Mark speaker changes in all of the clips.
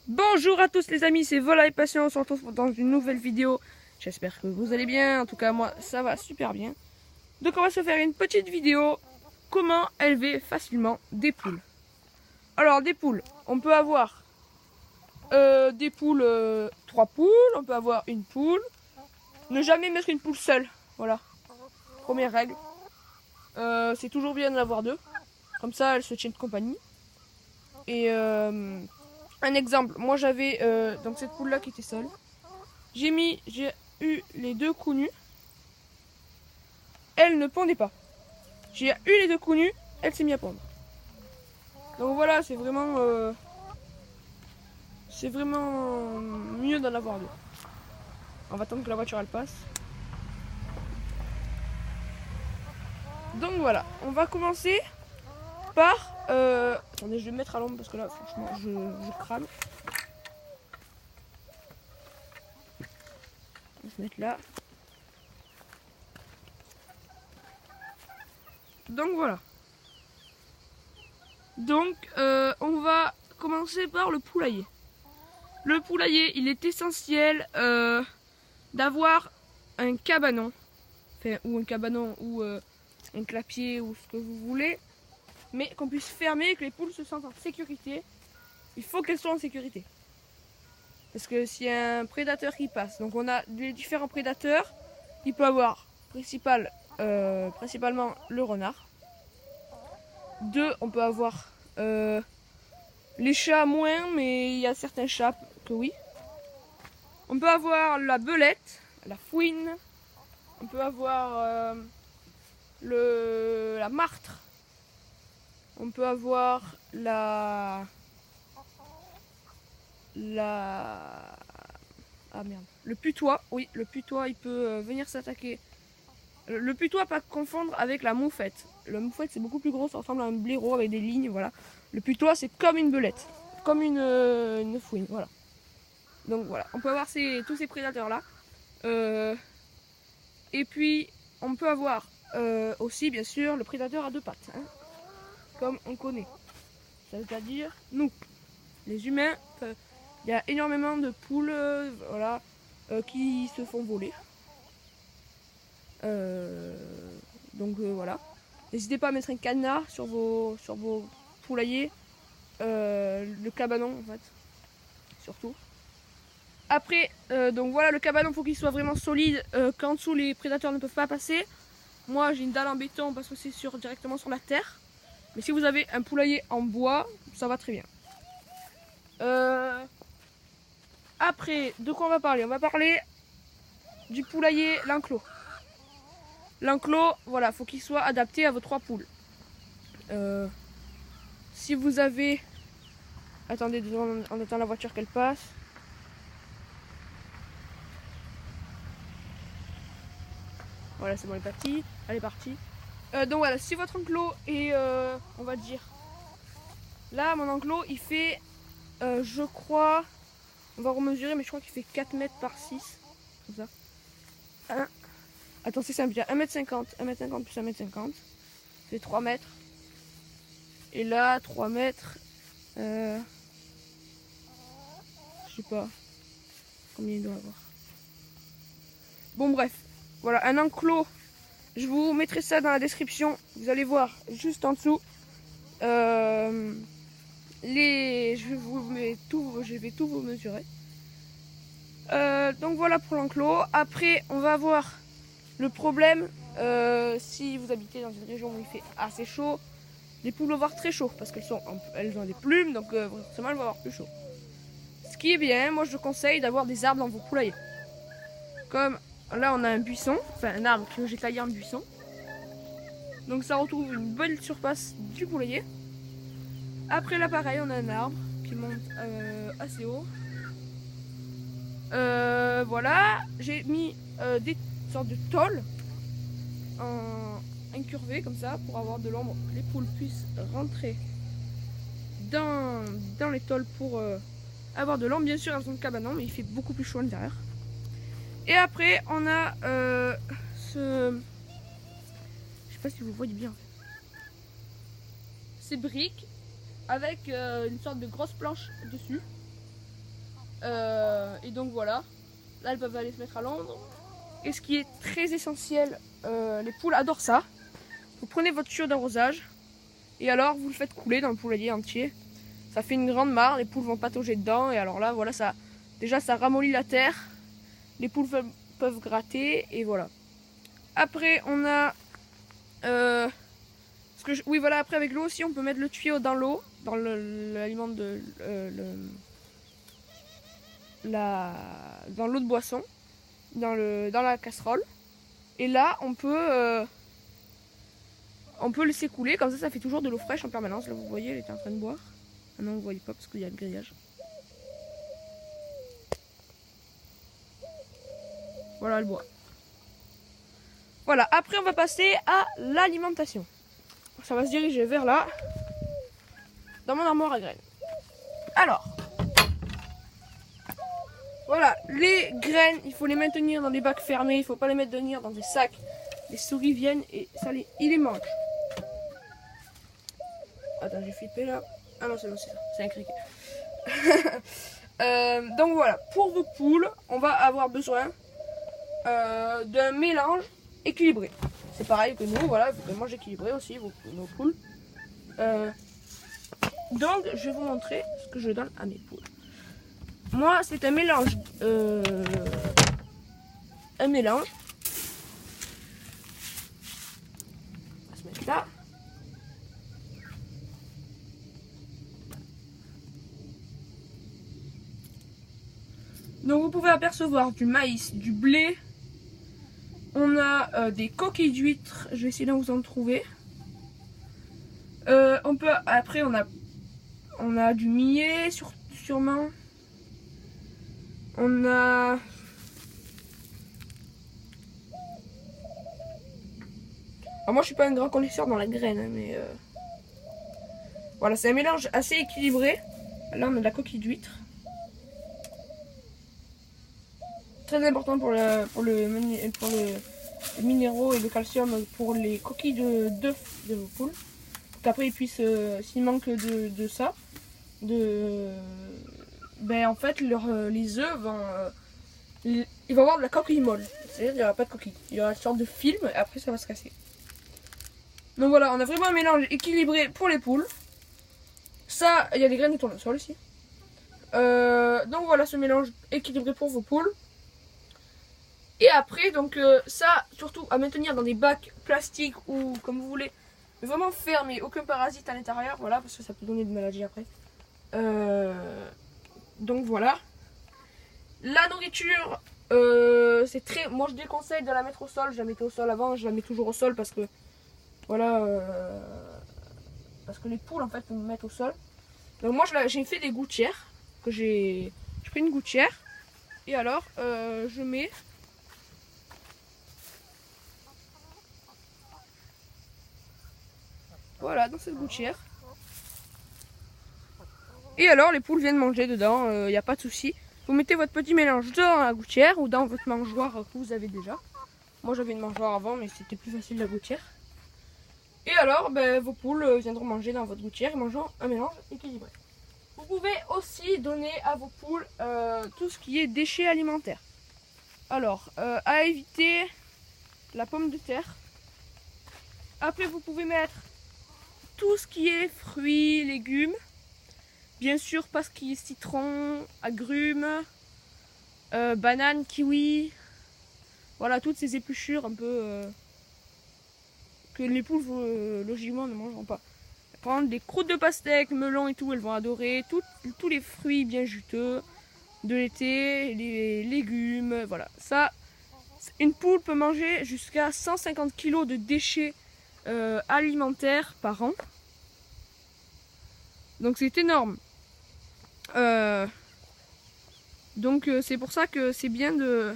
Speaker 1: Bonjour à tous les amis, c'est Vola et Patient, on se retrouve dans une nouvelle vidéo. J'espère que vous allez bien, en tout cas moi ça va super bien. Donc on va se faire une petite vidéo, comment élever facilement des poules. Alors des poules, on peut avoir des poules, 3 poules, on peut avoir une poule. Ne jamais mettre une poule seule, voilà, première règle. C'est toujours bien d'en avoir deux, comme ça elles se tiennent compagnie. Et un exemple, moi j'avais donc cette poule là qui était seule. J'ai eu les deux coups nus. Elle ne pondait pas. J'ai eu les deux coups nus, elle s'est mise à pondre. Donc voilà, c'est vraiment mieux d'en avoir deux. On va attendre que la voiture elle passe. Donc voilà, on va commencer par... attendez, je vais me mettre à l'ombre parce que là, franchement, je crame. On va se mettre là. Donc voilà. Donc on va commencer par le poulailler. Le poulailler, il est essentiel d'avoir un cabanon, enfin, ou un cabanon, ou un clapier, ou ce que vous voulez, mais qu'on puisse fermer et que les poules se sentent en sécurité. Il faut qu'elles soient en sécurité. Parce que s'il y a un prédateur qui passe, donc on a les différents prédateurs, il peut avoir principalement le renard. Deux, on peut avoir les chats moins, mais il y a certains chats que oui. On peut avoir la belette, la fouine, on peut avoir la martre, on peut avoir ah merde, le putois. Oui, le putois, il peut venir s'attaquer. Le putois, pas confondre avec la moufette. Le moufette, c'est beaucoup plus gros, ça ressemble à un blaireau avec des lignes, voilà. Le putois, c'est comme une belette, comme une fouine, voilà. Donc voilà, on peut avoir tous ces prédateurs-là. Et puis, on peut avoir aussi, bien sûr, le prédateur à deux pattes, hein, comme on connaît. C'est-à-dire nous, les humains. Il y a énormément de poules voilà, qui se font voler. Donc voilà. N'hésitez pas à mettre un cadenas sur vos poulaillers. Le cabanon en fait. Surtout. Après, donc voilà, le cabanon, faut qu'il soit vraiment solide, qu'en dessous les prédateurs ne peuvent pas passer. Moi j'ai une dalle en béton parce que c'est directement sur la terre. Mais si vous avez un poulailler en bois, ça va très bien. Après, de quoi on va parler? On va parler du poulailler, l'enclos. L'enclos, voilà, faut qu'il soit adapté à vos 3 poules. Si vous avez... Attendez, on attend la voiture qu'elle passe. Voilà, c'est bon, elle est partie. Elle est partie. Donc voilà, si votre enclos est, on va dire... Là, mon enclos, il fait, je crois... On va remesurer, mais je crois qu'il fait 4 mètres par 6. Comme ça. Attends, c'est simple, il y a 1m50. 1m50 plus 1m50. C'est 3 mètres. Et là, 3 mètres... je sais pas combien il doit avoir. Bon bref, voilà, un enclos. Je vous mettrai ça dans la description. Vous allez voir juste en dessous. Je vais tout vous mesurer. Donc voilà pour l'enclos. Après, on va voir le problème. Si vous habitez dans une région où il fait assez chaud, les poules vont avoir très chaud parce qu'elles ont des plumes, donc forcément elles vont avoir plus chaud. Ce qui est bien, moi je conseille d'avoir des arbres dans vos poulaillers. Comme là on a un buisson, enfin un arbre que j'ai taillé en buisson. Donc ça retrouve une belle surface du poulailler. Après là pareil, on a un arbre qui monte assez haut. Voilà, j'ai mis des sortes de tôles incurvées comme ça pour avoir de l'ombre. Les poules puissent rentrer dans les tôles pour avoir de l'ombre. Bien sûr, elles ont le cabanon, mais il fait beaucoup plus chaud à l'intérieur. Et après, on a ce... Je sais pas si vous voyez bien. Ces briques avec une sorte de grosse planche dessus. Et donc voilà, là elles peuvent aller se mettre à l'ombre. Et ce qui est très essentiel, les poules adorent ça. Vous prenez votre tuyau d'arrosage et alors vous le faites couler dans le poulailler entier. Ça fait une grande mare, les poules vont patauger dedans et alors là voilà, ça ramollit la terre. Les poules peuvent gratter et voilà. Après on a oui voilà, après avec l'eau aussi on peut mettre le tuyau dans l'eau, dans l'aliment de dans l'eau de boisson, dans la casserole. Et là on peut laisser couler, comme ça fait toujours de l'eau fraîche en permanence. Là vous voyez, elle était en train de boire. Ah non, vous voyez pas parce qu'il y a le grillage. Voilà, elle boit. Voilà, après on va passer à l'alimentation. Ça va se diriger vers là, dans mon armoire à graines. Alors, voilà, les graines, il faut les maintenir dans des bacs fermés, il ne faut pas les mettre dans des sacs. Les souris viennent et ils les mangent. Attends, j'ai flippé là. Ah non, c'est bon, c'est ça, c'est un criquet. Donc voilà, pour vos poules, on va avoir besoin d'un mélange équilibré. C'est pareil que nous, voilà, il faut qu'elles mangent équilibré aussi, nos poules. Donc, je vais vous montrer ce que je donne à mes poules. Moi, c'est un mélange. On va se mettre là. Donc, vous pouvez apercevoir du maïs, du blé. On a des coquilles d'huîtres. Je vais essayer d'en vous en trouver. Après, on a du millet, sûrement. On a... Alors moi je suis pas un grand connaisseur dans la graine, hein, mais voilà, c'est un mélange assez équilibré. Là on a de la coquille d'huître. Très important pour les minéraux et le calcium pour les coquilles d'œufs de vos poules. Qu'après ils puissent, s'il manque de ça, en fait les œufs vont... il va y avoir de la coquille molle. C'est-à-dire qu'il n'y aura pas de coquille. Il y aura une sorte de film et après ça va se casser. Donc voilà, on a vraiment un mélange équilibré pour les poules. Ça, il y a des graines qui tombent sur le sol aussi. Donc voilà, ce mélange équilibré pour vos poules. Et après, donc ça, surtout à maintenir dans des bacs plastiques ou comme vous voulez. Mais vraiment fermés, aucun parasite à l'intérieur. Voilà, parce que ça peut donner des maladies après. Donc voilà. La nourriture, c'est très... Moi je déconseille de la mettre au sol. Je la mettais au sol avant, je la mets toujours au sol parce que... Voilà, parce que les poules en fait me mettent au sol. Donc moi j'ai fait des gouttières, j'ai pris une gouttière et alors je mets voilà dans cette gouttière. Et alors les poules viennent manger dedans, il n'y a pas de souci. Vous mettez votre petit mélange dans la gouttière ou dans votre mangeoire que vous avez déjà. Moi j'avais une mangeoire avant mais c'était plus facile la gouttière. Et alors, vos poules viendront manger dans votre gouttière et mangeront un mélange équilibré. Vous pouvez aussi donner à vos poules tout ce qui est déchets alimentaires. Alors, à éviter la pomme de terre. Après, vous pouvez mettre tout ce qui est fruits, légumes. Bien sûr, pas ce qui est citron, agrumes, bananes, kiwi. Voilà, toutes ces épluchures un peu... que les poules logiquement ne mangeront pas. Prendre des croûtes de pastèque, melon et tout, elles vont adorer. Tous les fruits bien juteux de l'été, les légumes, voilà. Ça, une poule peut manger jusqu'à 150 kg de déchets alimentaires par an. Donc c'est énorme. Donc c'est pour ça que c'est bien de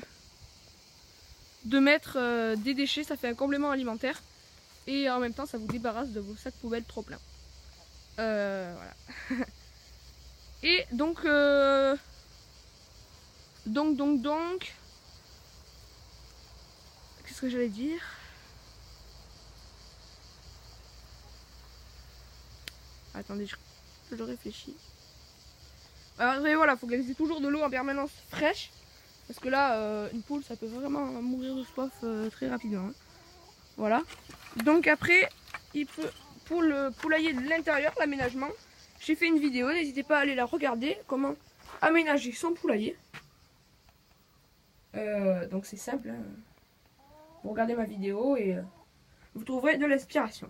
Speaker 1: mettre des déchets, ça fait un complément alimentaire. Et en même temps, ça vous débarrasse de vos sacs poubelles trop pleins. Voilà. Et donc, qu'est-ce que j'allais dire? Attendez, je réfléchis. Après voilà, faut qu'elles aient toujours de l'eau en permanence fraîche. Parce que là, une poule, ça peut vraiment mourir de soif très rapidement. Hein. Voilà. Donc après, pour le poulailler de l'intérieur, l'aménagement, j'ai fait une vidéo, n'hésitez pas à aller la regarder, comment aménager son poulailler. Donc c'est simple, hein. Vous regardez ma vidéo et vous trouverez de l'inspiration.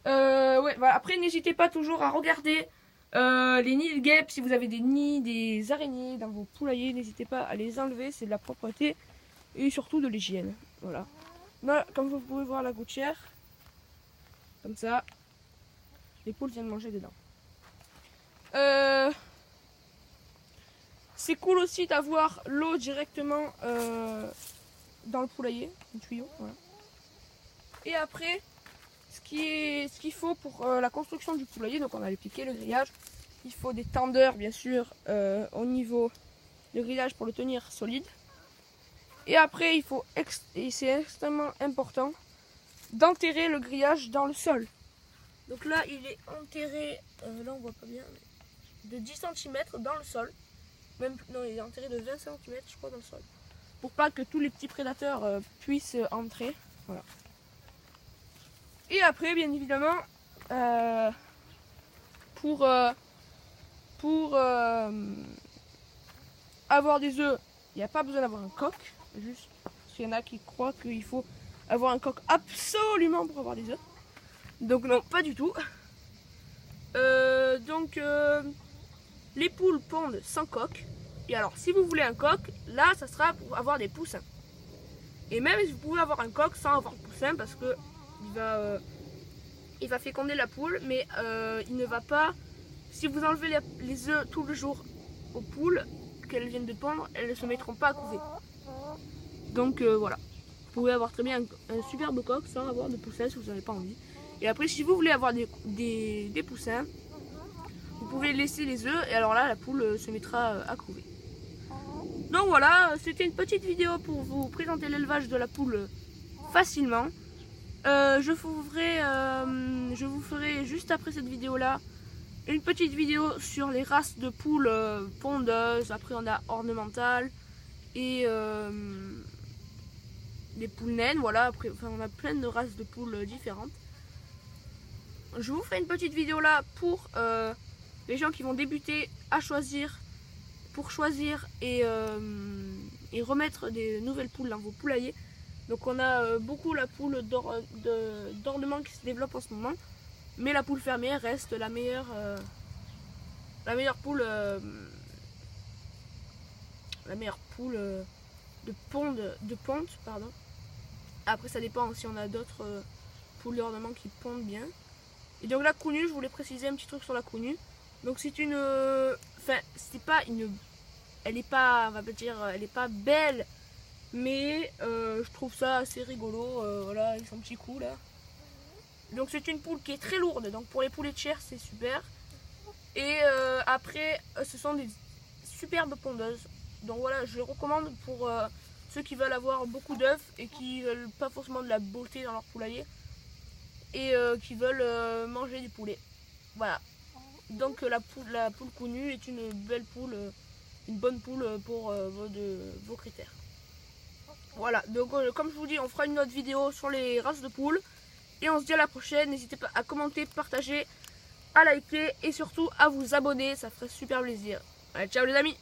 Speaker 1: Ouais, voilà. Après, n'hésitez pas toujours à regarder les nids de guêpes. Si vous avez des nids, des araignées dans vos poulaillers, n'hésitez pas à les enlever, c'est de la propreté et surtout de l'hygiène. Voilà. Là, comme vous pouvez voir la gouttière, comme ça, les poules viennent manger dedans. C'est cool aussi d'avoir l'eau directement dans le poulailler, un tuyau. Voilà. Et après, ce qu'il faut pour la construction du poulailler, donc on a les piquets, le grillage, il faut des tendeurs bien sûr au niveau du grillage pour le tenir solide. Et après, il faut, et c'est extrêmement important, d'enterrer le grillage dans le sol. Donc là, il est enterré, là on voit pas bien, de 10 cm dans le sol. Même, non, il est enterré de 20 cm, je crois, dans le sol. Pour pas que tous les petits prédateurs puissent entrer. Voilà. Et après, bien évidemment, pour avoir des œufs, il n'y a pas besoin d'avoir un coq. Juste parce qu'il y en a qui croient qu'il faut avoir un coq absolument pour avoir des œufs. Donc non, pas du tout. Les poules pondent sans coq. Et alors, si vous voulez un coq, là, ça sera pour avoir des poussins. Et même si vous pouvez avoir un coq sans avoir de poussin, parce que il va féconder la poule, mais il ne va pas. Si vous enlevez les œufs tout le jour aux poules, qu'elles viennent de pondre, elles ne se mettront pas à couver. Donc voilà. Vous pouvez avoir très bien un superbe coq sans avoir de poussins si vous n'avez pas envie. Et après, si vous voulez avoir des poussins, vous pouvez laisser les œufs et alors là, la poule se mettra à couver. Donc voilà, c'était une petite vidéo pour vous présenter l'élevage de la poule facilement. Je vous ferai juste après cette vidéo là une petite vidéo sur les races de poules pondeuses. Après on a ornementales et les poules naines. Voilà, après enfin, on a plein de races de poules différentes. Je vous ferai une petite vidéo là pour les gens qui vont débuter à choisir, pour choisir et remettre des nouvelles poules dans vos poulaillers. Donc on a beaucoup la poule d'ornement qui se développe en ce moment. Mais la poule fermière reste la meilleure poule de ponte, pardon. Après ça dépend si on a d'autres poules d'ornement qui pondent bien. Et donc la counue, je voulais préciser un petit truc sur la counue. Donc c'est une, enfin c'est pas une, elle est pas, on va pas dire, elle est pas belle, mais je trouve ça assez rigolo. Voilà, avec son petit cou là. Donc c'est une poule qui est très lourde, donc pour les poulets de chair c'est super. Et après ce sont des superbes pondeuses. Donc voilà, je les recommande pour ceux qui veulent avoir beaucoup d'œufs et qui veulent pas forcément de la beauté dans leur poulailler. Et qui veulent manger du poulet. Voilà. Donc la poule counue est une belle poule, une bonne poule pour vos critères. Voilà, donc comme je vous dis, on fera une autre vidéo sur les races de poules. Et on se dit à la prochaine, n'hésitez pas à commenter, partager, à liker et surtout à vous abonner, ça ferait super plaisir. Allez, ciao les amis!